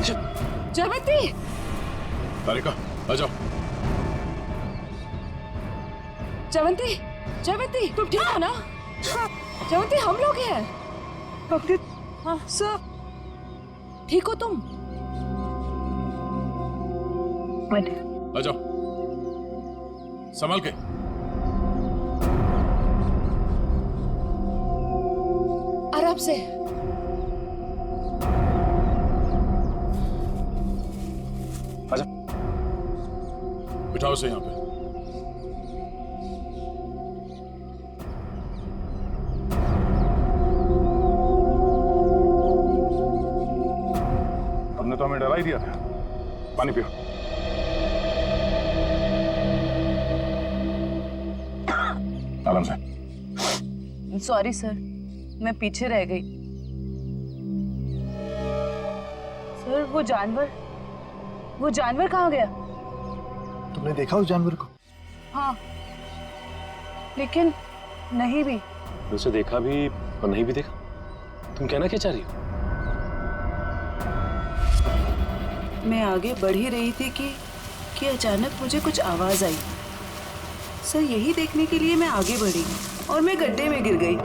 जयवंती, तारिका आ जाओ। जयवंती, जयवंती तुम ठीक हो ना? जयवंती हम लोग हैं। पंडित हाँ सर, ठीक हो तुम? आ जाओ, संभाल के। आराम से। आजा, बिठाओ से यहाँ पे। हमने तो हमें डरा ही दिया था। पानी पियो। आराम से। सॉरी सर, मैं पीछे रह गई। सर वो जानवर कहाँ गया? तुमने देखा उस जानवर को? हाँ, लेकिन नहीं भी। उसे देखा भी और नहीं भी देखा। तुम कहना क्या चाह रही हो? मैं आगे बढ़ ही रही थी कि अचानक मुझे कुछ आवाज आई। सर यही देखने के लिए मैं आगे बढ़ी और मैं गड्ढे में गिर गई।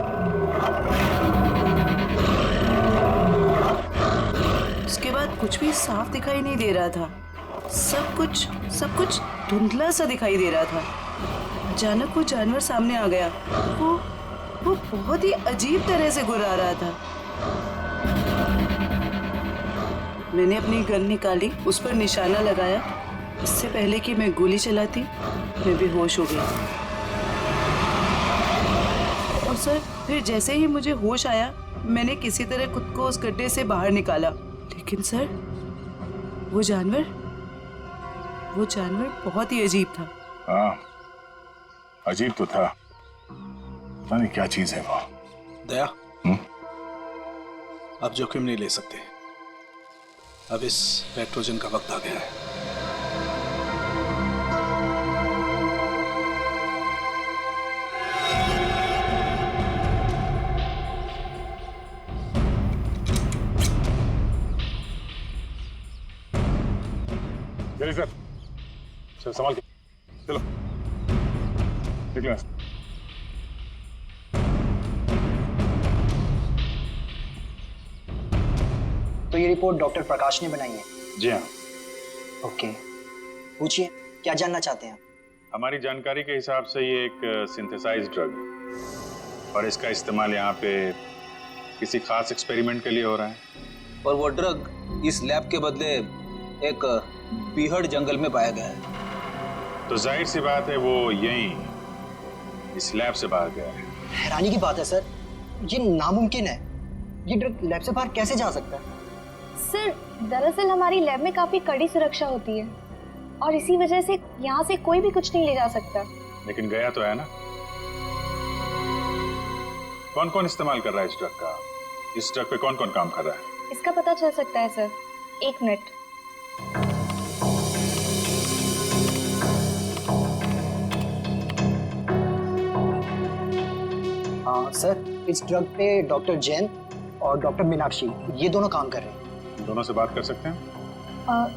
उसके बाद कुछ भी साफ दिखाई नहीं दे रहा था। सब कुछ धुंधला सा दिखाई दे रहा था। अचानक वो जानवर सामने आ गया। वो बहुत ही अजीब तरह से गुर्रा रहा था। मैंने अपनी गन निकाली, उस पर निशाना लगाया। इससे पहले कि मैं गोली चलाती, मैं बेहोश हो गई। और सर फिर जैसे ही मुझे होश आया, मैंने किसी तरह खुद को उस गड्ढे से बाहर निकाला। लेकिन सर वो जानवर बहुत ही अजीब था। हाँ, अजीब तो था। पता नहीं क्या चीज है वो। दया, अब जोखिम नहीं ले सकते। अब इस पेट्रोजन का वक्त आ गया है। सर, चल संभाल के चलो, निकलो। तो ये रिपोर्ट डॉक्टर प्रकाश ने बनाई है? जी हाँ। ओके, पूछिए क्या जानना चाहते हैं? हमारी जानकारी के हिसाब से ये एक सिंथेसाइज्ड ड्रग है और इसका इस्तेमाल यहाँ पे किसी खास एक्सपेरिमेंट के लिए हो रहा है। और वो ड्रग इस लैब के बदले एक बीहड़ जंगल में पाया गया है। तो जाहिर सी बात है वो यहीं इस लैब से बाहर गया है। हैरानी की बात है सर, ये नामुमकिन है। ये ड्रग लैब से बाहर कैसे जा सकता है? सर दरअसल हमारी लैब में काफी कड़ी सुरक्षा होती है और इसी वजह से यहाँ से कोई भी कुछ नहीं ले जा सकता। लेकिन गया तो है ना। कौन कौन इस्तेमाल कर रहा है इस ड्रग का? इस ड्रग पे कौन कौन काम कर रहा है? इसका पता चल सकता है सर। 1 मिनट। हाँ सर, इस ड्रग पे डॉक्टर जैन और डॉक्टर मीनाक्षी ये दोनों काम कर रहे हैं। दोनों से बात कर सकते हैं?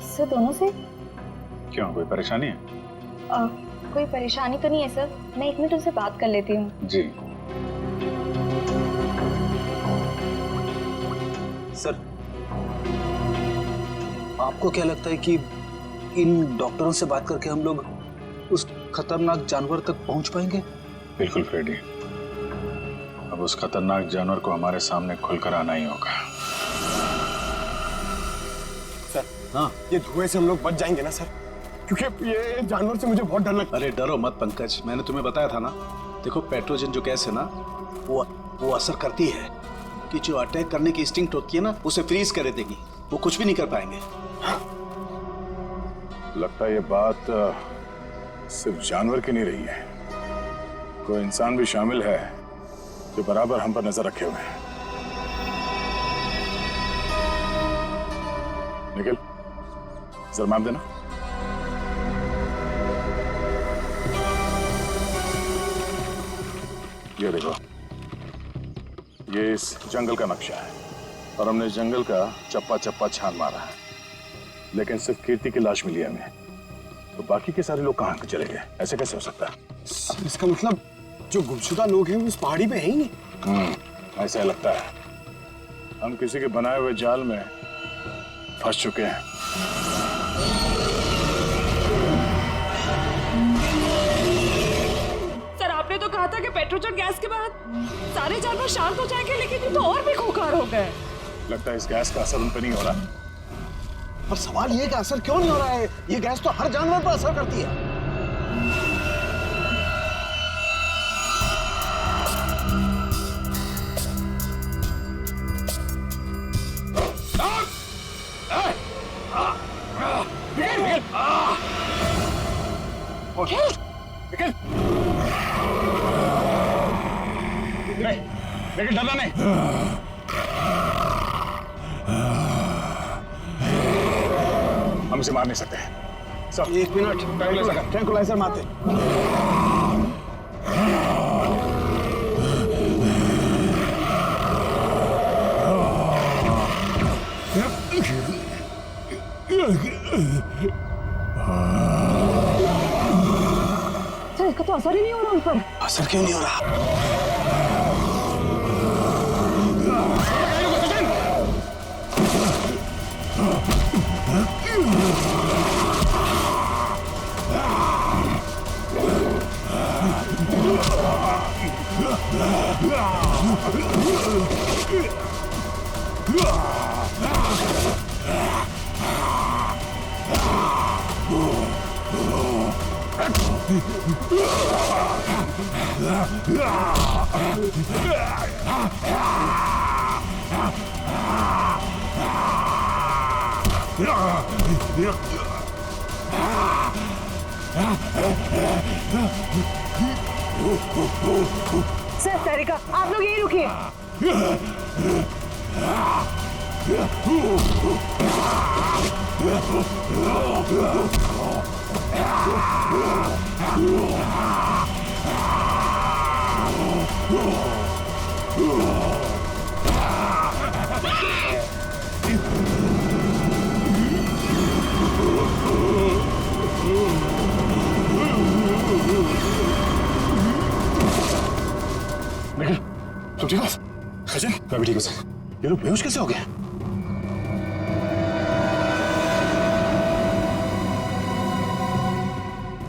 सर दोनों से? क्यों, कोई परेशानी है? कोई परेशानी तो नहीं है सर, मैं 1 मिनट उनसे बात कर लेती हूँ। जी सर, आपको क्या लगता है कि इन डॉक्टरों से बात करके हम लोग उस खतरनाक जानवर तक पहुंच पाएंगे? बिल्कुल फ्रेडी, अब उस खतरनाक जानवर को हमारे सामने खुलकर आना ही होगा। सर, हाँ, ये धुएं से हम लोग बच जाएंगे ना सर? क्योंकि ये जानवर से मुझे बहुत डर लगता है। अरे डरो मत पंकज, मैंने तुम्हें बताया था ना। देखो पेट्रोजन जो गैस है ना, वो असर करती है कि जो अटैक करने की इंस्टिंक्ट होती है ना, उसे फ्रीज कर देगी। वो कुछ भी नहीं कर पाएंगे। लगता है ये बात सिर्फ जानवर की नहीं रही है, कोई इंसान भी शामिल है जो बराबर हम पर नजर रखे हुए हैं। निखिल, जरा मैप देना। ये देखो, ये इस जंगल का नक्शा है और हमने इस जंगल का चप्पा चप्पा छान मारा है। लेकिन सिर्फ कीर्ति की लाश मिली है हमें। तो बाकी के सारे लोग कहाँ चले गए? ऐसे कैसे हो सकता है? इसका मतलब जो गुमशुदा लोग हैं वो इस पहाड़ी पे हैं ही नहीं। ऐसा लगता है हम किसी के बनाए हुए जाल में फंस चुके हैं। सर आपने तो कहा था कि पेट्रोजन गैस के बाद सारे जानवर शांत हो जाएंगे, लेकिन ये तो और भी खूंखार हो गए। लगता है इस गैस का असर उन पर नहीं हो रहा। पर सवाल ये कि असर क्यों नहीं हो रहा है? ये गैस तो हर जानवर पर असर करती है। लेकिन डरना नहीं। हम इसे मार नहीं सकते। सब 1 मिनट, ट्रैंकुलाइजर मारते। सर इसका तो असर ही नहीं हो रहा उन पर। असर क्यों नहीं हो रहा? सर सारिका आप लोग यहीं रुकिए। तुम ठीक हो? सचिन, मैं भी ठीक हूँ सर। ये लोग बेहोश कैसे हो गए?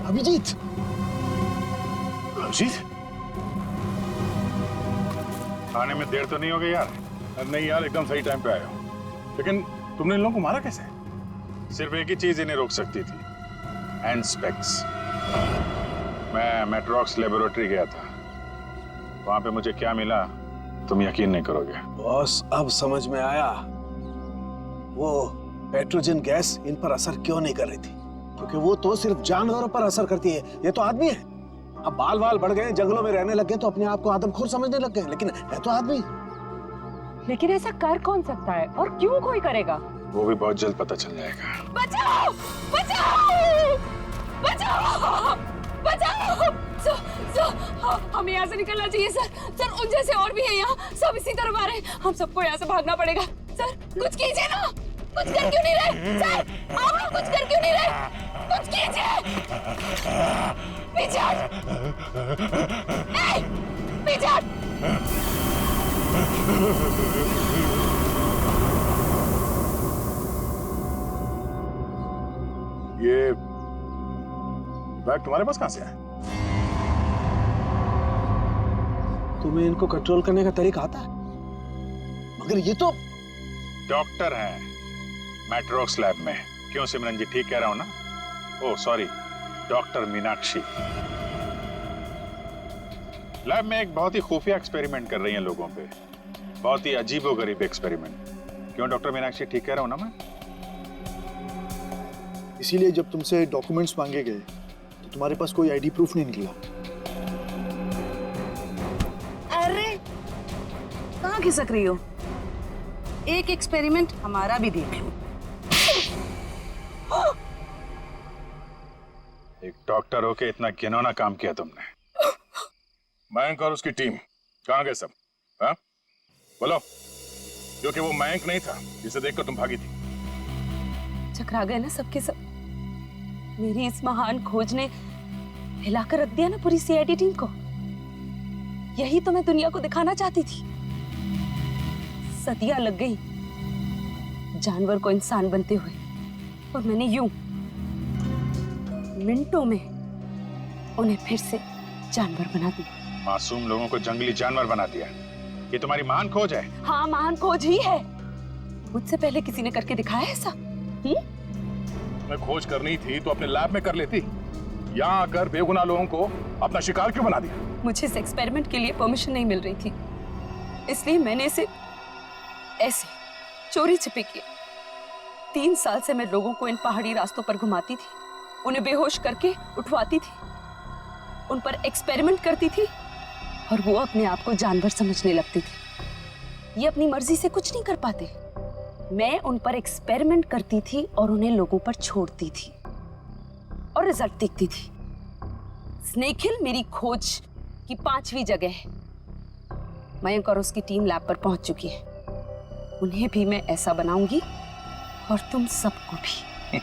अभिजीत, अभिजीत, आने में देर तो नहीं हो गई यार? नहीं यार, एकदम सही टाइम पे आए हो। लेकिन तुमने इन लोगों को मारा कैसे? सिर्फ एक ही चीज इन्हें रोक सकती थी, एंस्पेक्स। मैं मेट्रोक्स लेबोरेटरी गया था, वहां पे मुझे क्या मिला तुम यकीन नहीं करोगे। बॉस, अब समझ में आया वो पेट्रोजन गैस इन पर असर क्यों नहीं कर रही थी। क्योंकि वो तो सिर्फ जानवरों पर असर करती है, ये तो आदमी है। अब बाल बाल बढ़ गए, जंगलों में रहने लग गए तो अपने आप को आदमखोर समझने लग गए, लेकिन है तो आदमी। लेकिन ऐसा कर कौन सकता है और क्यों कोई करेगा? वो भी बहुत जल्द पता चल जाएगा। बचाओ! बचाओ! बचाओ! बचाओ! हमें यहाँ से निकलना चाहिए सर। सर उन जैसे और भी हैं यहाँ, सब इसी तरफ आ रहे हैं। हम सबको यहाँ से भागना पड़ेगा। सर कुछ कीजिए ना, कुछ कर क्यों नहीं रहे? सर आप लोग कुछ कर क्यों नहीं रहे? कुछ कीजिए। पीछे हट! ए, पीछे हट! ये बैग तुम्हारे पास कहाँ से है? तुम्हें इनको कंट्रोल करने का तरीका आता है? मगर ये तो डॉक्टर हैं मेट्रोक्स लैब में। क्यों सिमरन जी, ठीक कह रहा हूं ना? Oh sorry, doctor Meenakshi lab में एक बहुत ही खुफिया एक्सपेरिमेंट कर रही हैं लोगों पे, बहुत ही अजीबोगरीब एक्सपेरिमेंट। क्यों डॉक्टर मीनाक्षी, ठीक कह रहा हूं ना मैं? इसीलिए जब तुमसे डॉक्यूमेंट्स मांगे गए तो तुम्हारे पास कोई आईडी प्रूफ नहीं निकला। अरे कहाँ खिसक रही हो? एक एक्सपेरिमेंट हमारा भी देख लो। एक डॉक्टर होके इतना घिनौना काम किया तुमने। मयंक और उसकी टीम कहाँ गए सब? हाँ बोलो, क्योंकि वो मयंक नहीं था जिसे देखकर तुम भागी थी। चकरा गए ना सबके सब। मेरी इस महान खोज ने हिलाकर रख दिया ना पूरी सीआईडी टीम को। यही तो मैं दुनिया को दिखाना चाहती थी। सदियां लग गई जानवर को इंसान बनते हुए, और मैंने यूं मिनटों में उन्हें फिर से जानवर बना दिया। मासूम लोगों को जंगली जानवर बना दिया। ये तुम्हारी महान खोज है? हाँ, महान खोज ही है। मुझसे पहले किसी ने करके दिखाया ऐसा? मैं खोज करनी थी तो अपने लैब में कर लेती। यहाँ आकर बेगुनाह लोगों को अपना शिकार क्यों बना दिया? मुझे इस एक्सपेरिमेंट के लिए परमिशन नहीं मिल रही थी, इसलिए मैंने इसे ऐसे चोरी छिपे किया। 3 साल से मैं लोगों को इन पहाड़ी रास्तों पर घुमाती थी, उन्हें बेहोश करके उठवाती थी, उन पर एक्सपेरिमेंट करती थी, और वो अपने आप को जानवर समझने लगती थी। ये अपनी मर्जी से कुछ नहीं कर पाते। मैं उन पर एक्सपेरिमेंट करती थी और उन्हें लोगों पर छोड़ती थी, और रिजल्ट देखती थी। स्नेक हिल मेरी खोज की 5वीं जगह है। मयंक और उसकी टीम लैब पर पहुंच चुकी है। उन्हें भी मैं ऐसा बनाऊंगी, और तुम सबको भी।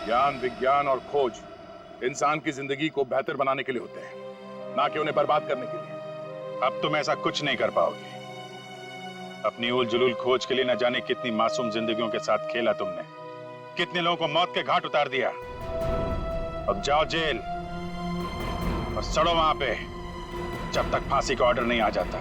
ज्ञान, विज्ञान और खोज इंसान की जिंदगी को बेहतर बनाने के लिए होते हैं, ना कि उन्हें बर्बाद करने के लिए। अब तुम ऐसा कुछ नहीं कर पाओगे। अपनी उल जुलूल खोज के लिए न जाने कितनी मासूम जिंदगियों के साथ खेला तुमने, कितने लोगों को मौत के घाट उतार दिया। अब जाओ जेल और सड़ो वहां पे, जब तक फांसी का ऑर्डर नहीं आ जाता।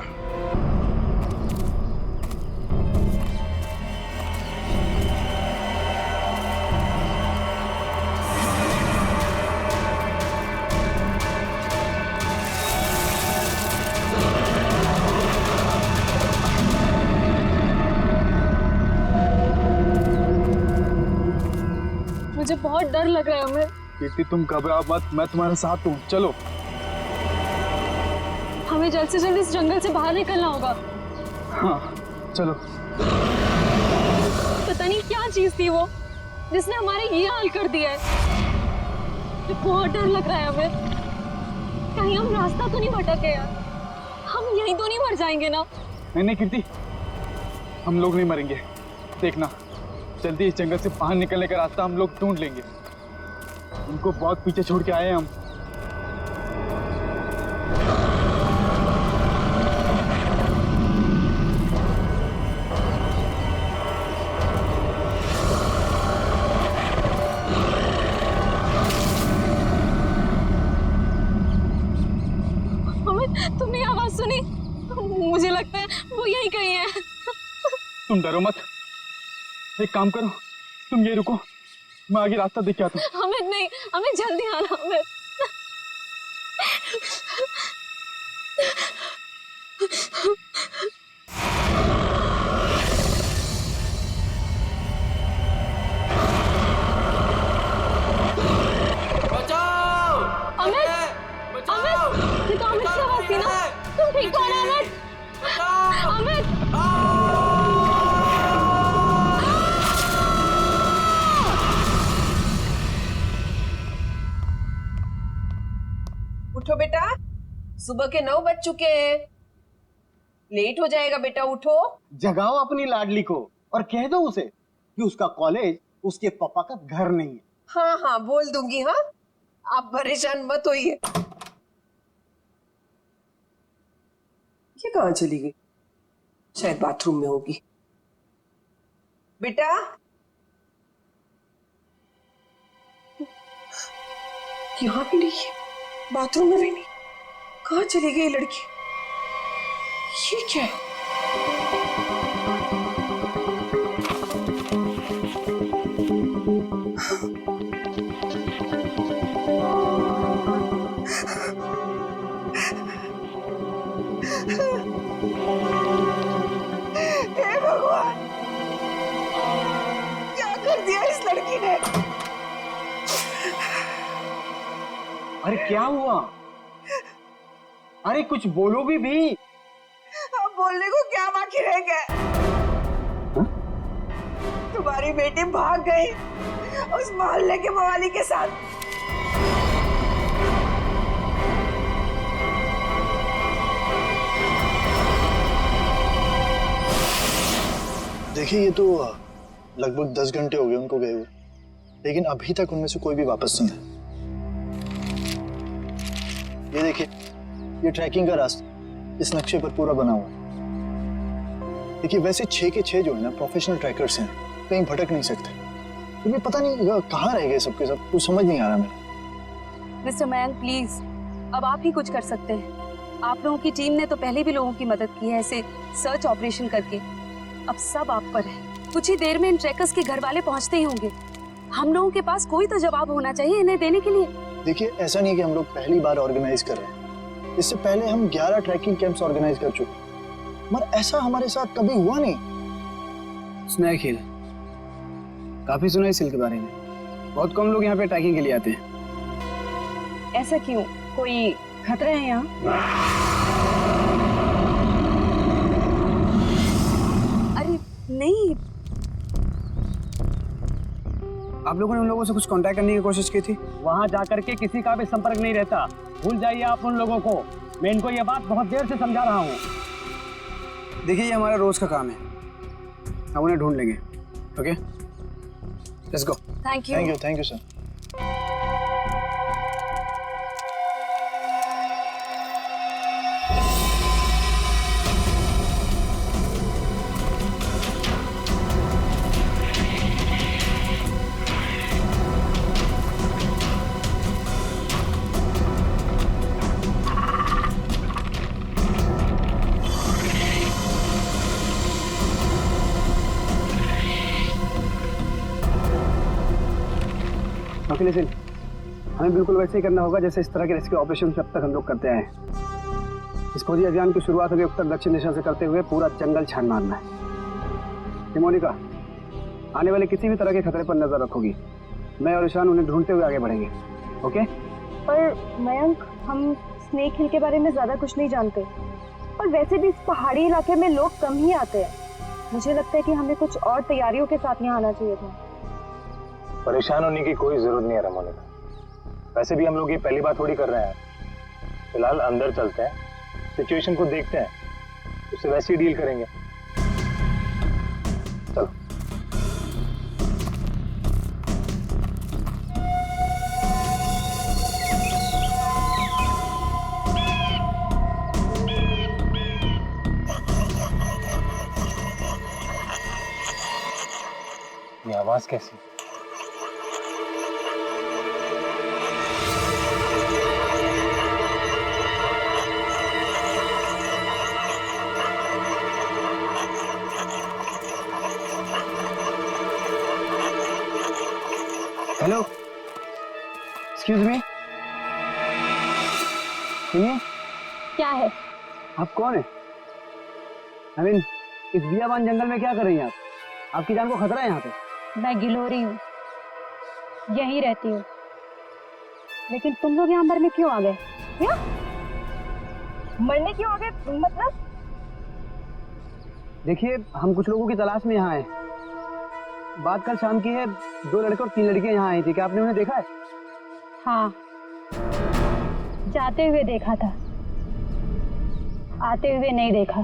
मुझे बहुत डर लग रहा है अमित। कीर्ति तुम घबराओ मत, मैं तुम्हारे साथ हूँ। चलो हमें जल्द से जल्द इस जंगल से बाहर निकलना होगा। हाँ चलो। पता नहीं क्या चीज थी वो जिसने हमारे ये हाल कर दिया है। मुझे बहुत डर लग रहा है हमें। कहीं हम रास्ता तो नहीं भटके यार? हम यहीं तो नहीं मर जाएंगे ना? नहीं नहीं कीर्ति, हम लोग नहीं मरेंगे। देखना, जल्दी इस जंगल से बाहर निकलने का रास्ता हम लोग ढूंढ लेंगे। उनको बहुत पीछे छोड़ के आए हैं हम। अमित, तुमने आवाज सुनी? मुझे लगता है वो यहीं कहीं है। तुम डरो मत, एक काम करो, तुम ये रुको, मैं आगे रास्ता देख के आता हूँ। अमित नहीं, हमें जल्दी आना अमित। बचाओ! अमित, बचाओ! अमित, ये तो अमित की आवाज थी ना? तुम ठीक हो ना अमित? बचाओ! अमित, उठो बेटा, सुबह के 9 बज चुके हैं। लेट हो जाएगा बेटा, उठो। जगाओ अपनी लाडली को और कह दो उसे कि उसका कॉलेज उसके पापा का घर नहीं है। हाँ हाँ बोल दूंगी। हाँ, आप परेशान मत होइए। ये कहाँ चली गई? शायद बाथरूम में होगी। बेटा, यहाँ भी नहीं है, बाथरूम में भी नहीं। कहाँ चली गई लड़की? ये क्या है? हे भगवान, क्या कर दिया इस लड़की ने? अरे क्या हुआ? अरे कुछ बोलो भी। अब बोलने को क्या बाकी रह गया? तुम्हारी बेटी भाग गई उस मोहल्ले के मवाली के साथ। देखिए, ये तो लगभग 10 घंटे हो गए उनको गए हुए, लेकिन अभी तक उनमें से कोई भी वापस नहीं है। ये देखिए, ये ट्रैकिंग का रास्ता इस नक्शे पर पूरा बना हुआ है। देखिए वैसे 6 के 6 जो है ना प्रोफेशनल ट्रैकर्स हैं, कहीं भटक नहीं सकते, क्योंकि पता नहीं कहाँ रह गए सबके सब, कुछ समझ नहीं आ रहा मेरा। मिस्टर मयंक प्लीज, अब आप ही कुछ कर सकते हैं। आप लोगों की टीम ने तो पहले भी लोगों की मदद की है ऐसे सर्च ऑपरेशन करके, अब सब आप पर है। कुछ ही देर में इन ट्रैकर्स के घर वाले पहुंचते ही होंगे। हम लोगों के पास कोई तो जवाब होना चाहिए इन्हें देने के लिए। देखिए ऐसा नहीं है कि हम लोग पहली बार ऑर्गेनाइज कर रहे हैं, इससे पहले हम 11 ट्रैकिंग कैंप्स ऑर्गेनाइज कर चुके हैं, मगर ऐसा हमारे साथ कभी हुआ नहीं। स्नैक हिल, काफी सुना इस हिल के बारे में। बहुत कम लोग यहाँ पे ट्रैकिंग के लिए आते हैं। ऐसा क्यों, कोई खतरा है यहाँ? अरे नहीं, आप लोगों ने उन लोगों से कुछ कांटेक्ट करने की कोशिश की थी? वहां जाकर के किसी का भी संपर्क नहीं रहता, भूल जाइए आप उन लोगों को। मैं इनको ये बात बहुत देर से समझा रहा हूँ। देखिए ये हमारा रोज का काम है, हम उन्हें ढूंढ लेंगे। Okay, let's go. Thank you. Thank you sir. Okay listen, हमें बिल्कुल वैसे ही करना होगा जैसे इस तरह के रेस्क्यू ऑपरेशन अब तक हम लोग करते आए हैं। इस खोजी अभियान की शुरुआत हमें उत्तर दक्षिण दिशा से करते हुए पूरा जंगल छान मारना है। मोनिका, आने वाले किसी भी तरह के खतरे पर नजर रखोगी। मैं और ईशान उन्हें ढूंढते हुए आगे बढ़ेंगे। ओके? पर मयंक, हम स्नेक हिल के बारे में ज्यादा कुछ नहीं जानते, और वैसे भी इस पहाड़ी इलाके में लोग कम ही आते हैं। मुझे लगता है कि हमें कुछ और तैयारियों के साथ यहाँ आना चाहिए था। परेशान होने की कोई जरूरत नहीं है रमोनिका, वैसे भी हम लोग ये पहली बार थोड़ी कर रहे हैं। फिलहाल अंदर चलते हैं, सिचुएशन को देखते हैं, उससे वैसे ही डील करेंगे। चलो। ये आवाज कैसी? हेलो, एक्सक्यूज मी, सुनिए। क्या है? आप कौन है? आई मीन, इस बियाबान जंगल में क्या कर रही हैं आप? आपकी जान को खतरा है यहाँ पे। मैं गिलोरी हूँ, यहीं रहती हूँ, लेकिन तुम लोग यहाँ मरने क्यों आ गए? क्या मरने क्यों आ गए? मतलब देखिए, हम कुछ लोगों की तलाश में यहाँ आए। बात कल शाम की है, 2 लड़के और 3 लड़कियां यहाँ आई थी। क्या आपने उन्हें देखा है? हाँ, जाते हुए देखा था, आते हुए नहीं देखा।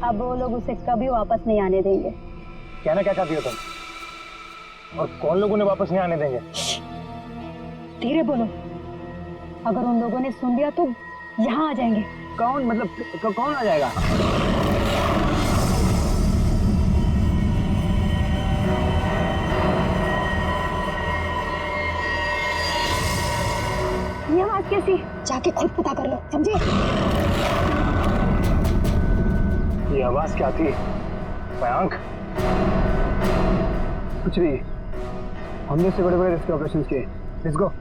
अब वो लोग उसे कभी वापस नहीं आने देंगे। कहना क्या चाहती हो तुम? और कौन लोग उन्हें वापस नहीं आने देंगे? धीरे बोलो, अगर उन लोगों ने सुन लिया तो यहाँ आ जाएंगे। कौन? मतलब कौन आ जाएगा? ये आवाज कैसी? जाके खुद पता कर लो, समझे? ये आवाज क्या थी? मयंक? कुछ नहीं, हमने से बड़े बड़े रेस्क्यू ऑपरेशंस किए। Let's go.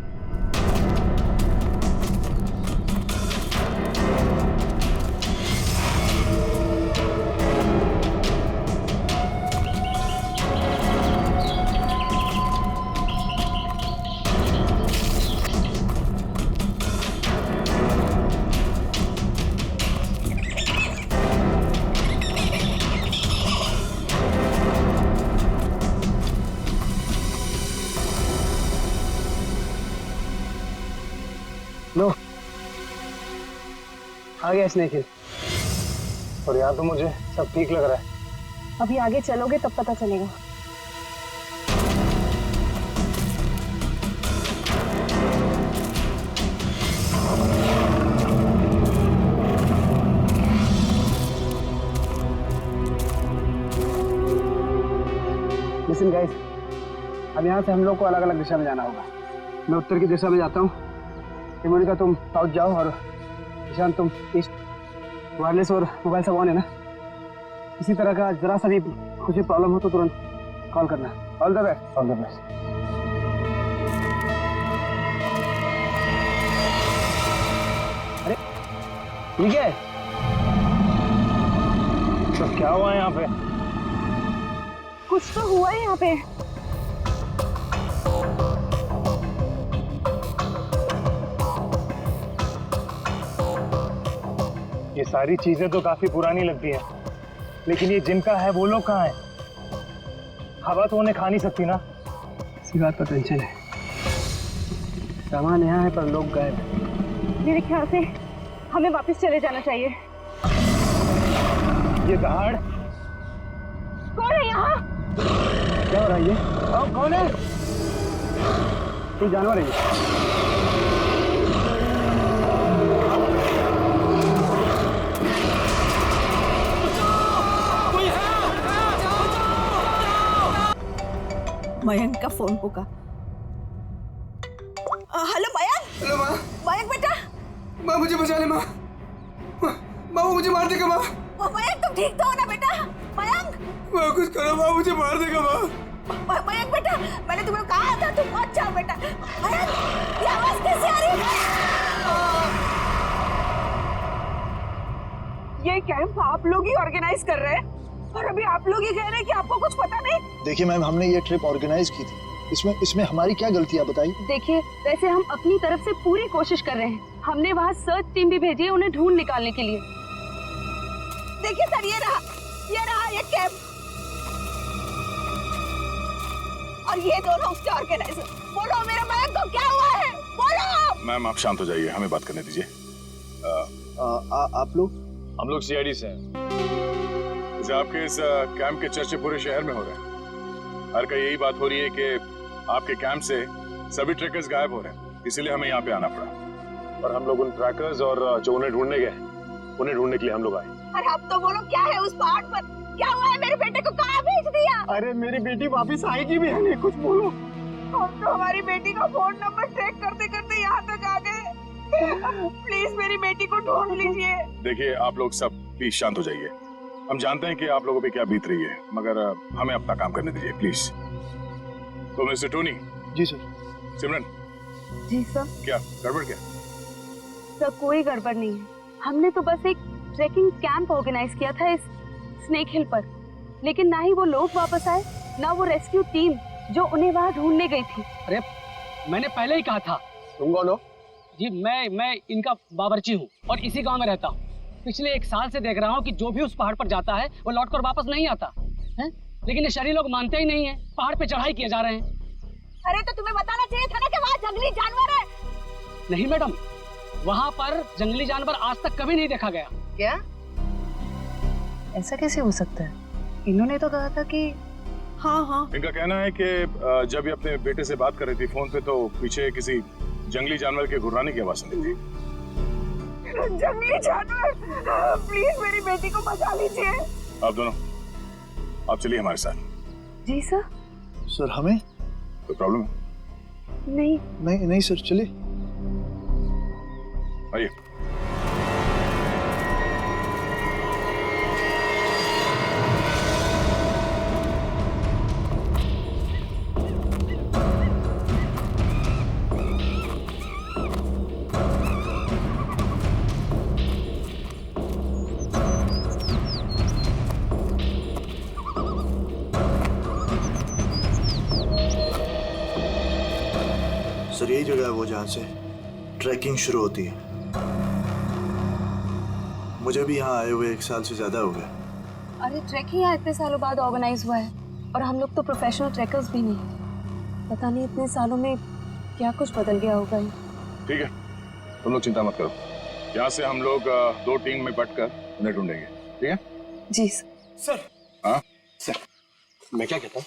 लो, आ गया स्नेक हिल। और यहाँ तो मुझे सब ठीक लग रहा है। अभी आगे चलोगे तब पता चलेगा। लिसन गाइस, अब यहाँ से हम लोग को अलग अलग दिशा में जाना होगा। मैं उत्तर की दिशा में जाता हूँ, मोनिका तुम साउथ जाओ और ईशान तुम ईस्ट। वायरलेस और मोबाइल सब ऑन है ना? इसी तरह का जरा सा भी कुछ भी प्रॉब्लम हो तो तुरंत कॉल करना। All the best. All the best. अरे ठीक है, तो क्या हुआ यहाँ पे? कुछ तो हुआ है यहाँ पे। ये सारी चीजें तो काफी पुरानी लगती हैं, लेकिन ये जिनका है वो लोग कहाँ हैं? हवा तो उन्हें खा नहीं सकती ना। इसी बात पर टेंशन है। सामान यहाँ है पर लोग गायब हैं। मेरे ख्याल से हमें वापस चले जाना चाहिए। ये दहाड़ कौन है यहाँ? क्या हो रहा है ये? कौन है? कोई जानवर है ये? मयंक का फोन होगा। हेलो मयंक। हेलो माँ। मयंक बेटा। माँ मुझे बचा ले माँ। माँ वो मुझे मार देगा माँ। मयंक तुम ठीक तो हो ना बेटा? मयंक। माँ कुछ करो माँ, मुझे मार देगा माँ। मयंक बेटा, मैंने तुम्हें कहा था तुम मत जाओ बेटा। मयंक, ये आवाज कैसे आ रही है? ये कैंप आप लोग ही ऑर्गेनाइज कर रहे हैं और अभी आप लोग ही कह रहे हैं कि आपको कुछ पता नहीं। देखिए मैम, हमने ये ट्रिप ऑर्गेनाइज की थी, इसमें हमारी क्या गलती है बताइए? देखिए, वैसे हम अपनी तरफ से पूरी कोशिश कर रहे हैं। हमने वहाँ सर्च टीम भी भेजी है उन्हें ढूंढ निकालने के लिए। देखिए सर, ये रहा ये कैंप और ये दोनों उसके ऑर्गेनाइजर। बोलो मेरे मयंक को क्या हुआ है, बोलो। मैम आप शांत हो जाइए, हमें बात करने दीजिए। आप लोग? हम लोग सीआईडी से हैं। आपके इस कैंप के चर्चे पूरे शहर में हो रहे हैं। हर कहीं यही बात हो रही है कि आपके कैंप से सभी ट्रैकर्स गायब हो रहे हैं, इसीलिए हमें यहाँ पे आना पड़ा। और हम लोग उन ट्रैकर्स और जो उन्हें ढूंढने गए, उन्हें ढूंढने के लिए हम लोग आए। अरे अब तो बोलो, क्या है उस पहाड़ पर? क्या हुआ है? मेरे बेटे को कहाँ भेज दिया? अरे मेरी बेटी वापस आएगी भी है नहीं, कुछ बोलो। हम तो हमारी बेटी का फोन नंबर ट्रैक करते करते यहाँ तक आ गए। प्लीज मेरी बेटी को ढूंढ लीजिए। देखिए आप लोग सब प्लीज शांत हो जाइए। हम जानते हैं कि आप लोगों पे क्या बीत रही है, मगर हमें अपना काम करने दीजिए प्लीज। तो मिस्टर टोनी। जी सर। सिमरन। जी सर। क्या गड़बड़ क्या? सर कोई गड़बड़ नहीं है। हमने तो बस एक ट्रैकिंग कैंप ऑर्गेनाइज किया था इस स्नेक हिल पर, लेकिन ना ही वो लोग वापस आए, ना वो रेस्क्यू टीम जो उन्हें वहाँ ढूंढने गई थी। अरे मैंने पहले ही कहा था। तुम कौन हो? जी मैं इनका बावर्ची हूँ और इसी गांव में रहता हूँ। पिछले 1 साल से देख रहा हूँ कि जो भी उस पहाड़ पर जाता है वो लौटकर वापस नहीं आता है, लेकिन ये शहरी लोग मानते ही नहीं है। पहाड़ पे चढ़ाई किए जा रहे हैं। अरे तो तुम्हें बताना चाहिए था ना कि वहाँ जंगली जानवर है। नहीं मैडम, वहाँ पर जंगली जानवर आज तक कभी नहीं देखा गया। क्या? ऐसा कैसे हो सकता है? इन्होंने तो कहा था कि हाँ। इनका कहना है कि जब ये अपने बेटे से बात कर रही थी फोन पे, तो पीछे किसी जंगली जानवर के गुर्राने की आवाज सुनी थी। जंगली जानवर, प्लीज मेरी बेटी को बचा लीजिए। आप दोनों आप चलिए हमारे साथ। जी सर। सर हमें कोई प्रॉब्लम है? नहीं सर, चलिए। आइए। सर यही जगह है वो जहाँ से ट्रैकिंग शुरू होती है। मुझे भी यहाँ आए हुए 1 साल से ज्यादा हो गया। अरे ट्रैकिंग यहाँ इतने सालों बाद ऑर्गेनाइज हुआ है और हम लोग तो प्रोफेशनल ट्रैकर्स भी नहीं। पता नहीं इतने सालों में क्या कुछ बदल गया होगा। ठीक है, तुम लोग चिंता मत करो। यहाँ से हम लोग 2 टीम में बंटकर उन्हें ढूंढेंगे, ठीक है? जी सर। हाँ सर मैं क्या कहता हूँ,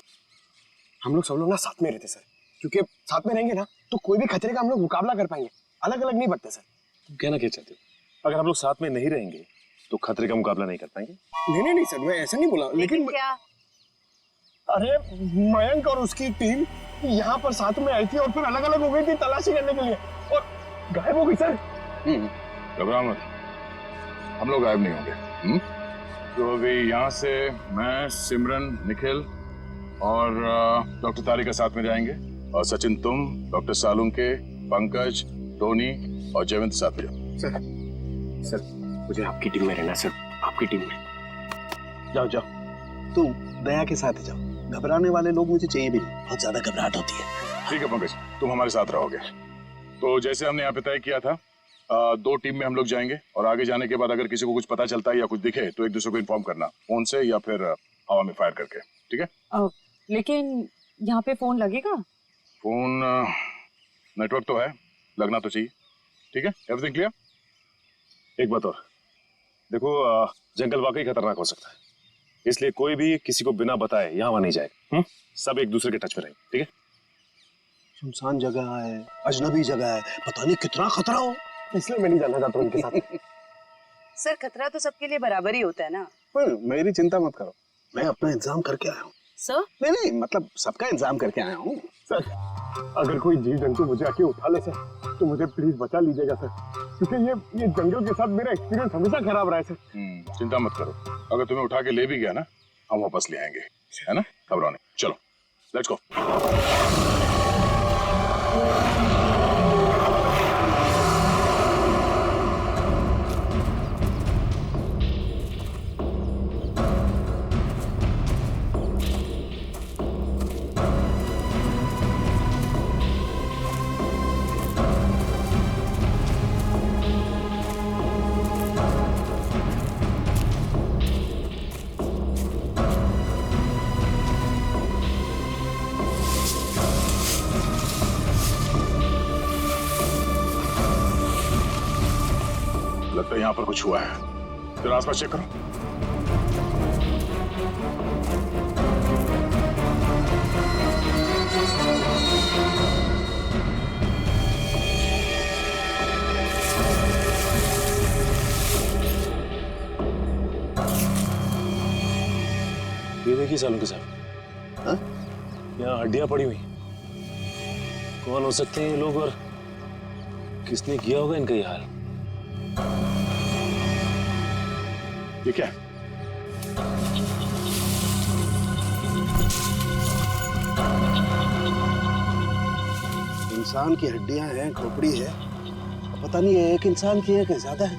हम लोग सब लोग ना साथ में रहते सर, क्योंकि साथ में रहेंगे ना तो कोई भी खतरे का हम लोग मुकाबला कर पाएंगे, अलग अलग नहीं बढ़ते सर। तुम कहना क्या चाहते हो? अगर हम लोग साथ में नहीं रहेंगे तो खतरे का मुकाबला नहीं कर पाएंगे? नहीं सर, मैं ऐसा नहीं बोला, लेकिन क्या? अरे मयंक और उसकी टीम यहाँ पर साथ में आई थी और फिर अलग अलग हो गई थी तलाशी करने के लिए और गायब हो गई सर। घबराओ मत, हम लोग गायब नहीं होंगे। तो अभी यहाँ से मैं, सिमरन, निखिल और डॉक्टर तारिका साथ में जाएंगे, और सचिन तुम, डॉक्टर सालुंके, पंकज, टोनी और जयवंत साथ में जाओ। सर मुझे आपकी टीम में रहना सर, आपकी टीम में। जाओ तुम दया के साथ जाओ, घबराने वाले लोग मुझे चाहिए भी नहीं, बहुत ज्यादा घबराहट होती है। ठीक है पंकज, तुम हमारे साथ रहोगे। तो जैसे हमने यहाँ पे तय किया था, 2 टीम में हम लोग जाएंगे, और आगे जाने के बाद अगर किसी को कुछ पता चलता है या कुछ दिखे तो एक दूसरे को इन्फॉर्म करना, फोन से या फिर हवा में फायर करके, ठीक है? लेकिन यहाँ पे फोन लगेगा? फोन नेटवर्क तो है, लगना तो चाहिए। ठीक है, एवरीथिंग क्लियर? एक बात और देखो, जंगल वाकई खतरनाक हो सकता है, इसलिए कोई भी किसी को बिना बताए यहाँ नहीं जाएगा। सब एक दूसरे के टच में रहेंगे, ठीक है? सुनसान जगह है, अजनबी जगह है, पता नहीं कितना खतरा हो, इसलिए मैं नहीं जाना चाहता उनके साथ। सर खतरा तो सबके लिए बराबर ही होता है ना। पर मेरी चिंता मत करो, मैं अपना इंतजाम करके आया हूँ। सर? नहीं मतलब सबका इंतजाम करके आया हूँ सर। अगर कोई जीव जंतु मुझे आके उठा ले सर तो मुझे प्लीज बचा लीजिएगा सर, क्योंकि ये जंगल के साथ मेरा एक्सपीरियंस हमेशा खराब रहा है सर। चिंता मत करो, अगर तुम्हें उठा के ले भी गया ना, हम वापस ले आएंगे, है ना? घबराओ नहीं, चलो लेट्स गो। लगता है यहाँ पर कुछ हुआ है, जरा आसपास चेक करो। ये देखिए सालुंके साहब, हाँ? यहाँ हड्डियां पड़ी हुई, कौन हो सकते हैं ये लोग और किसने किया होगा इनका ये हाल? ये क्या है? इंसान की हड्डियां हैं, खोपड़ी है, पता नहीं है एक इंसान की है कि ज्यादा है।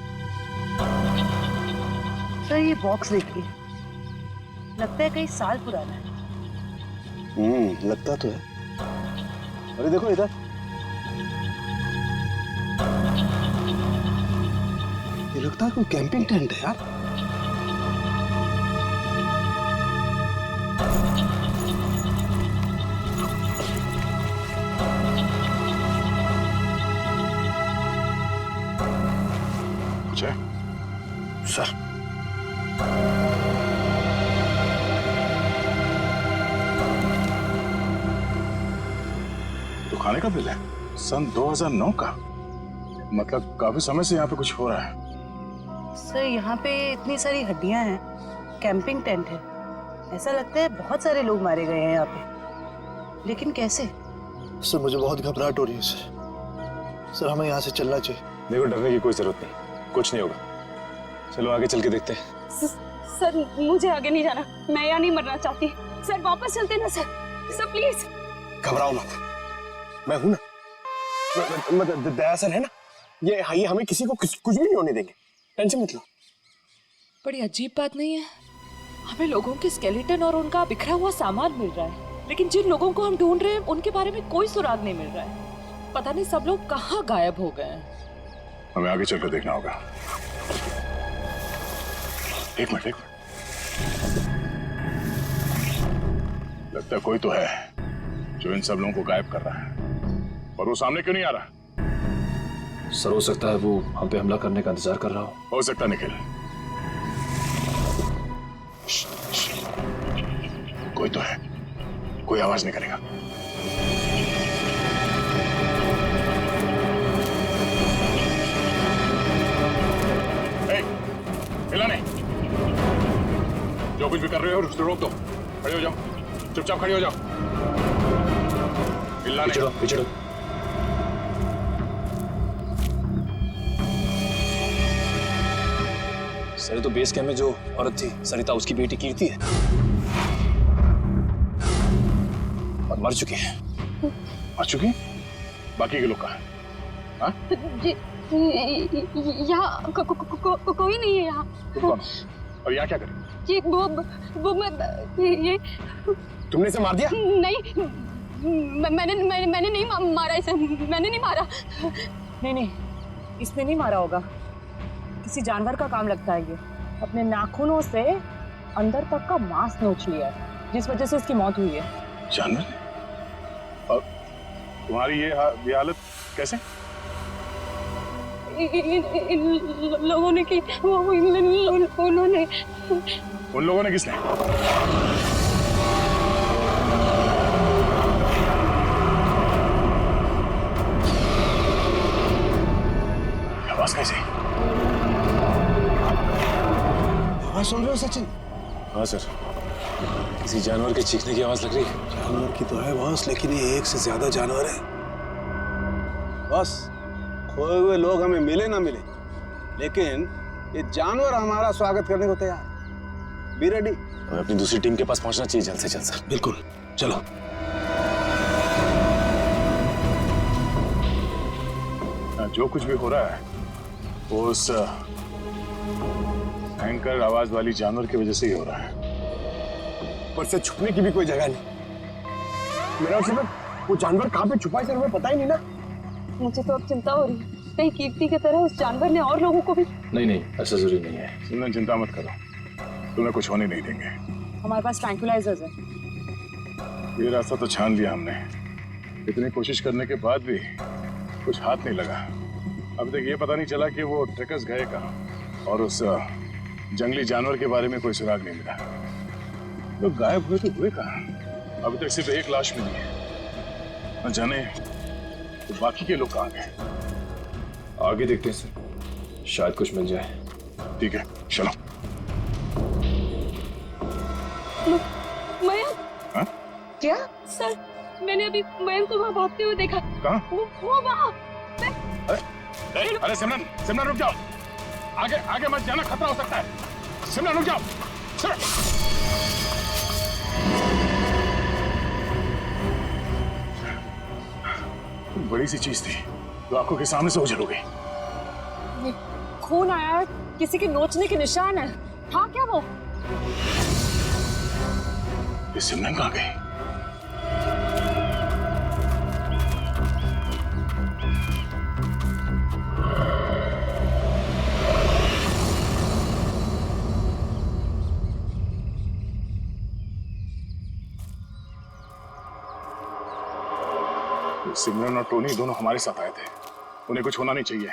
सर ये बॉक्स देखिए, लगता है कई साल पुराना है। लगता तो है। अरे देखो इधर, ये लगता है कोई कैंपिंग टेंट है यार। कुछ है सर? तो खाने का बिल है, सन 2009 का, मतलब काफी समय से यहाँ पे कुछ हो रहा है। सर यहाँ पे इतनी सारी हड्डियां हैं, कैंपिंग टेंट है, ऐसा लगता है बहुत सारे लोग मारे गए हैं यहाँ पे, लेकिन कैसे? सर मुझे बहुत घबराहट हो रही है सर हमें यहाँ से चलना चाहिए। देखो डरने की कोई जरूरत नहीं, कुछ नहीं होगा, चलो आगे चल के देखते हैं। सर मुझे आगे नहीं जाना, मैं यहाँ नहीं मरना चाहती। सर वापस चलते ना सर, सर प्लीज। घबराओ मत, मैं हूं ना, मतलब दया सर है ना, ये हमें किसी को कुछ भी नहीं होने देंगे, टेंशन मत लो। बड़ी अजीब बात नहीं है, हमें लोगों के स्केलेटन और उनका बिखरा हुआ सामान मिल रहा है, लेकिन जिन लोगों को हम ढूंढ रहे हैं उनके बारे में कोई सुराग नहीं मिल रहा है। पता नहीं सब लोग कहाँ गायब हो गए हैं। हमें आगे चलकर देखना होगा। एक मिनट, लगता है कोई तो है जो इन सब लोगों को गायब कर रहा है, और वो सामने क्यों नहीं आ रहा? सर हो सकता है वो हम पे हमला करने का इंतजार कर रहा हो सकता निखिल। कोई तो है, कोई आवाज नहीं करेगा। हिला नहीं, जो कुछ भी कर रहे हो उसको रोक दो। खड़े हो जाओ, चुपचाप खड़े हो जाओ, हिलना नहीं। पिछड़ो। सर तो बेस कैंप में जो औरत थी सरिता, उसकी बेटी कीर्ति है और मर चुकी है। मर चुकी? बाकी के लोग कहाँ हैं? हाँ? यहाँ कोई नहीं है यहाँ। तुम कौन हो? और यहाँ क्या करें? ये वो मैं ये तुमने इसे मार दिया? नहीं, मैंने नहीं मारा इसे, मैंने नहीं मारा। नहीं, इसने नहीं मारा होगा, किसी जानवर का काम लगता है ये। अपने नाखूनों से अंदर तक का मांस नोच लिया है, जिस वजह से इसकी मौत हुई है। जानवर? और तुम्हारी ये हालत कैसे? इन लोगों ने की, उन्होंने। उन लोगों ने किसने? आवाज कैसे? आवाज सुन रहे हो सचिन? हाँ सर, किसी जानवर के चीखने की आवाज लग रही है। जानवर की तो है बॉस, लेकिन ये एक से ज्यादा जानवर है बॉस। खोए हुए लोग हमें मिले ना मिले, लेकिन ये जानवर हमारा स्वागत करने को तैयार। Be ready. हमें अपनी दूसरी टीम के पास पहुंचना चाहिए जल्द से जल्द सर। बिल्कुल, चलो। जो कुछ भी हो रहा है वो उस भयंकर आवाज वाली जानवर की वजह से ही हो रहा है। पर से छुपने की भी कोई जगह नहीं। मेरा मतलब वो जानवर कहाँ पे छुपा है सर, हमें पता ही नहीं ना। मुझे तो अब चिंता हो रही है, कहीं कीर्ति की तरह उस जानवर ने और लोगों को भी। नहीं, ऐसा जरूरी नहीं है। सिमरन चिंता मत करो, तुम्हें कुछ होने नहीं देंगे। हमारे पास ट्रैंक्विलाइजर्स है। ये रास्ता तो छान लिया हमने, इतनी कोशिश करने के बाद भी कुछ हाथ नहीं लगा। अभी तक ये पता नहीं चला कि वो ट्रैकर्स गए कहाँ, और उस जंगली जानवर के बारे में कोई सुराग नहीं मिला। लोग गायब हुए तो हुए कहाँ? अभी तक सिर्फ एक लाश मिली है, न जाने तो बाकी के लोग कहाँ गए। आगे देखते हैं सर, शायद कुछ मिल जाए। ठीक है, चलो। मयंक? हाँ? क्या? सर, मैंने अभी मयंक को वहाँ भागते हुए देखा। कहाँ? वो वहाँ। अरे सिमरन रुक जाओ, आगे मत जाना, खतरा हो सकता है। सिमरन रुक जाओ, बड़ी सी चीज थी जो आंखों के सामने से उजल हो गई। खून आया है, किसी के नोचने के निशान है। हाँ क्या वो? ये सिमरन कहाँ गई? सिमरन और टोनी दोनों हमारे साथ आए थे, उन्हें कुछ होना नहीं चाहिए,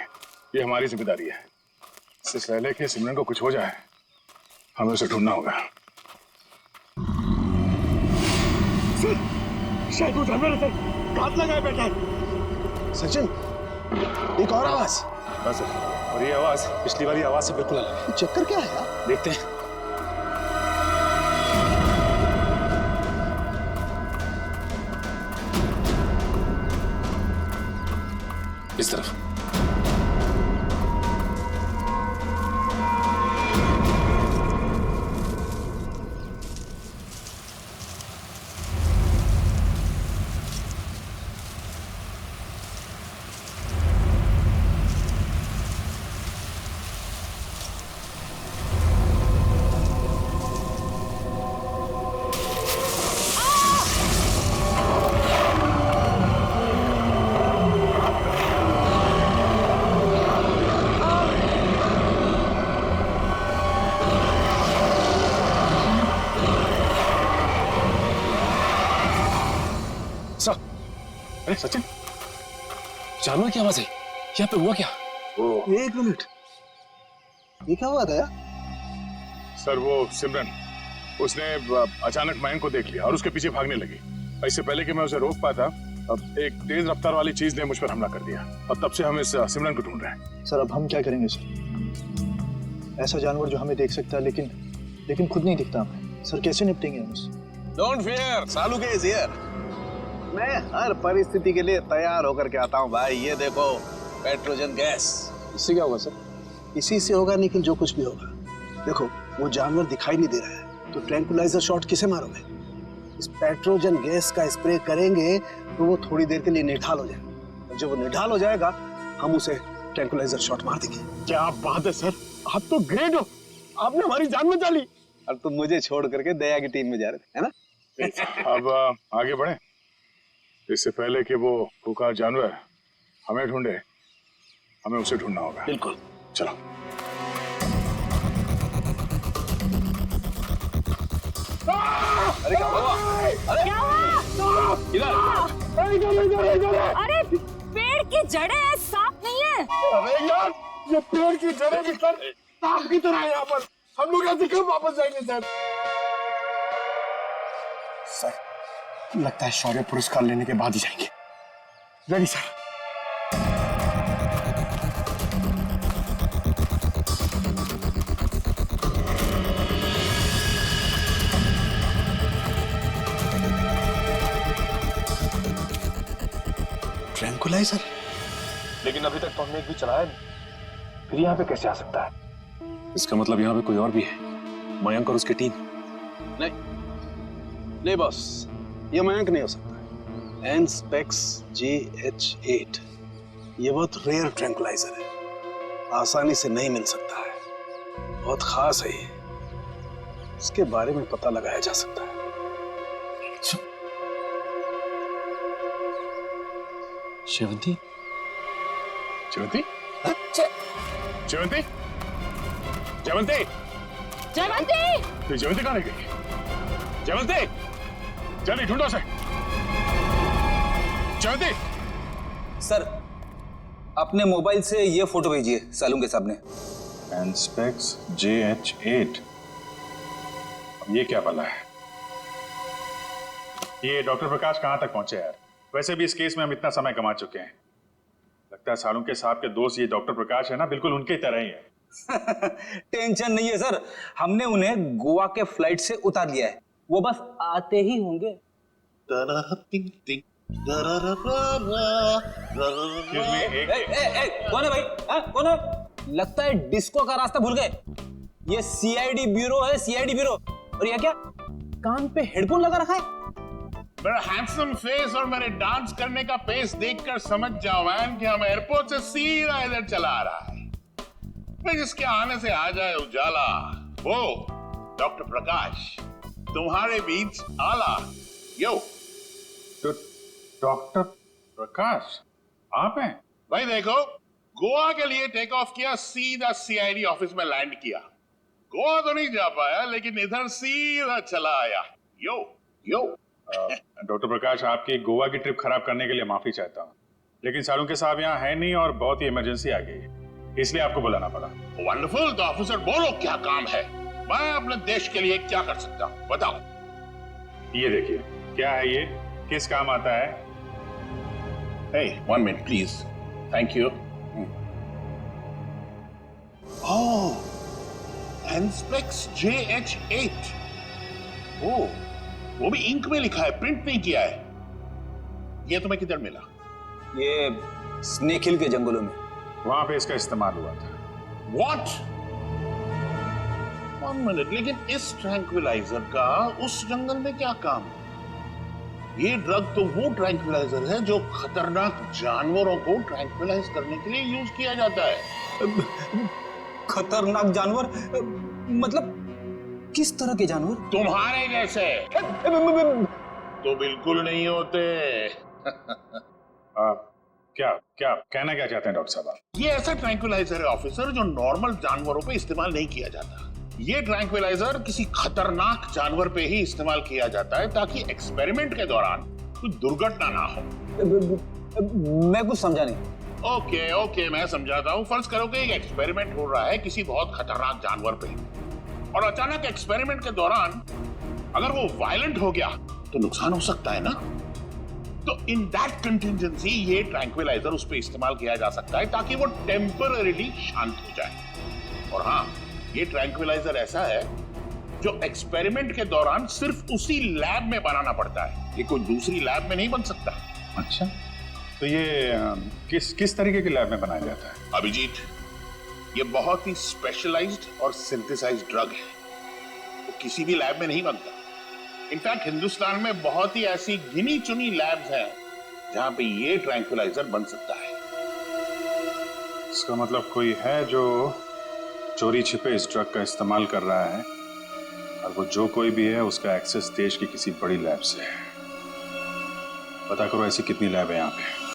ये हमारी जिम्मेदारी है। इससे पहले कि सिमरन को कुछ हो जाए, हमें उसे ढूंढना होगा। शायद वो जानवर है, घात लगाए बैठा है। सचिन, एक और आवाज। हाँ सर, और ये आवाज पिछली वाली आवाज से बिल्कुल अलग है। चक्कर क्या है यार? देखते हैं। इस तरफ। अरे सचिन, जानवर की आवाज है, यहाँ पे हुआ क्या? एक मिनट, ये क्या हुआ था यार? सर वो सिमरन उसने अचानक मयंक को देख लिया और उसके पीछे भागने लगी। इससे पहले कि मैं उसे रोक पाता, अब एक तेज रफ्तार वाली चीज ने मुझ पर हमला कर दिया और तब से हम इस सिमरन को ढूंढ रहे हैं। सर अब हम क्या करेंगे सर? ऐसा जानवर जो हमें देख सकता है लेकिन खुद नहीं दिखता हमें। सर कैसे निपटेंगे हम उससे? Don't fear, Saluke is here. मैं हर परिस्थिति के लिए तैयार होकर के आता हूँ भाई। ये देखो पेट्रोजन गैस। इससे क्या होगा सर? इसी से होगा, लेकिन जो कुछ भी होगा। देखो वो जानवर दिखाई नहीं दे रहा है, तो ट्रैंकुलाइजर शॉट किसे मारोगे? इस पेट्रोजन गैस का स्प्रे करेंगे तो वो थोड़ी देर के लिए निढाल हो जाएगा। जब वो निढाल हो जाएगा हम उसे ट्रैंकुलाइजर शॉट मार देंगे। क्या बात है सर, आप तो ग्रेट हो, आपने हमारी जान बचा ली। और तुम मुझे छोड़ करके दया की टीम में जा रहे थे, है ना? अब आगे बढ़े, इससे पहले कि वो भूखा जानवर हमें ढूंढे, हमें उसे ढूंढना होगा। बिल्कुल, चलो। अरे क्या हुआ? अरे पेड़ की जड़ें हैं, सांप नहीं है। अरे यार, ये पेड़ की जड़ें भी सर सांप की तरह है यहाँ पर। हम लोग ऐसे कब वापस जाएंगे सर? सर लगता है शौर्य पुरस्कार लेने के बाद ही जाएंगे। Ready sir. ट्रैंकुलाइजर? लेकिन अभी तक तो हमने एक भी चलाया नहीं, फिर यहाँ पे कैसे आ सकता है? इसका मतलब यहाँ पे कोई और भी है, मयंक और उसकी टीम। नहीं बॉस, ये मयंक नहीं हो सकता। एनस्पेक्स JH8 ये बहुत रेयर ट्रैंकुलाइजर है, आसानी से नहीं मिल सकता है, बहुत खास है ये। इसके बारे में पता लगाया जा सकता है। शिवंती? जयवंती? जयवंती? जयवंती? जयवंती! तो जयवंती कहाँ रह गई? जयवंती! जल्दी ढूंढो उसे। जयवंती! सर अपने मोबाइल से ये फोटो भेजिए सालुंके साहब ने। एनस्पेक्स JH8, ये क्या बला है? ये डॉक्टर प्रकाश कहाँ तक पहुंचे यार? वैसे भी इस केस में हम इतना समय कमा चुके हैं। लगता है सालुंके साहब के दोस्त ये डॉक्टर प्रकाश है ना, बिल्कुल उनके तरह ही है। टेंशन नहीं है सर, हमने उन्हें गोवा के फ्लाइट से उतार लिया है, वो बस आते ही होंगे। कौन है भाई? कौन है? लगता है डिस्को का रास्ता भूल गए। ये CID ब्यूरो है, CID ब्यूरो। और ये क्या कान पे हेडफोन लगा रखा है? मेरा हैंडसम फेस और मेरे डांस करने का पेस देखकर समझ जाओ मैन कि हम एयरपोर्ट से सीधा इधर चला आ रहा है। फिर जिसके आने से आ जाए उजाला, वो डॉक्टर प्रकाश तुम्हारे बीच आला। यो तो डॉक्टर प्रकाश आप हैं? भाई देखो, गोवा के लिए टेक ऑफ किया, सीधा CID ऑफिस में लैंड किया। गोवा तो नहीं जा पाया, लेकिन इधर सीधा चला आया। यो यो डॉक्टर प्रकाश, आपकी गोवा की ट्रिप खराब करने के लिए माफी चाहता हूँ, लेकिन सालुंके साहब यहाँ है नहीं और बहुत ही इमरजेंसी आ गई है, इसलिए आपको बुलाना पड़ा। वंडरफुल, तो ऑफिसर बोलो क्या काम है? मैं अपने देश के लिए क्या कर सकता हूँ, बताओ। ये देखिए, क्या है ये, किस काम आता है? Hey, 1 minute please. Thank you. Oh, Anspex JH8. Oh, वो भी इंक में लिखा है, प्रिंट नहीं किया है। ये तुम्हें किधर मिला? ये स्नेक हिल के जंगलों में, वहां पे इसका इस्तेमाल हुआ था। What? 1 minute, लेकिन इस ट्रैंक्विलाइजर का उस जंगल में क्या काम? ये ड्रग तो वो ट्रैंक्विलाइजर है जो खतरनाक जानवरों को ट्रैंक्विलाइज करने के लिए यूज किया जाता है। खतरनाक जानवर मतलब किस तरह के जानवर? तुम्हारे जैसे तो बिल्कुल नहीं होते। क्या कहना क्या चाहते हैं डॉक्टर साहब? ये ऐसा ट्रैंक्विलाइजर है ऑफिसर जो नॉर्मल जानवरों पे इस्तेमाल नहीं किया जाता। ये ट्रैंक्विलाइजर किसी खतरनाक जानवर पे ही इस्तेमाल किया जाता है ताकि एक्सपेरिमेंट के दौरान कोई दुर्घटना ना हो। मैं कुछ समझा नहीं। ओके, मैं समझाता हूँ। फर्ज करो कि एक एक्सपेरिमेंट हो रहा है किसी बहुत खतरनाक जानवर पे, और अचानक एक्सपेरिमेंट के दौरान अगर वो वायलेंट हो गया तो नुकसान हो सकता है ना। तो इन दैट कंटिजेंसी ये ट्रैंक्विलाइजर उस पर इस्तेमाल किया जा सकता है ताकि वो टेम्पररीली शांत हो जाए। और हाँ, ये ट्रैंक्विलाइजर ऐसा है जो एक्सपेरिमेंट के दौरान सिर्फ उसी लैब में बनाना पड़ता है, ये कोई दूसरी लैब में नहीं बन सकता। अच्छा, तो ये किस तरीके की लैब में बनाया जाता है? अभिजीत, ये बहुत ही स्पेशलाइज्ड और सिंथेसाइज्ड ड्रग है, वो किसी भी लैब में नहीं बनता। इनफैक्ट हिंदुस्तान में बहुत ही ऐसी गिनी चुनी लैब्स हैं जहां पे ये ट्रैंक्विलाइजर बन सकता है। इसका मतलब कोई है जो चोरी छिपे इस ड्रग का इस्तेमाल कर रहा है, और वो जो कोई भी है उसका एक्सेस देश की किसी बड़ी लैब से है। पता करो ऐसी कितनी लैब है यहाँ पे।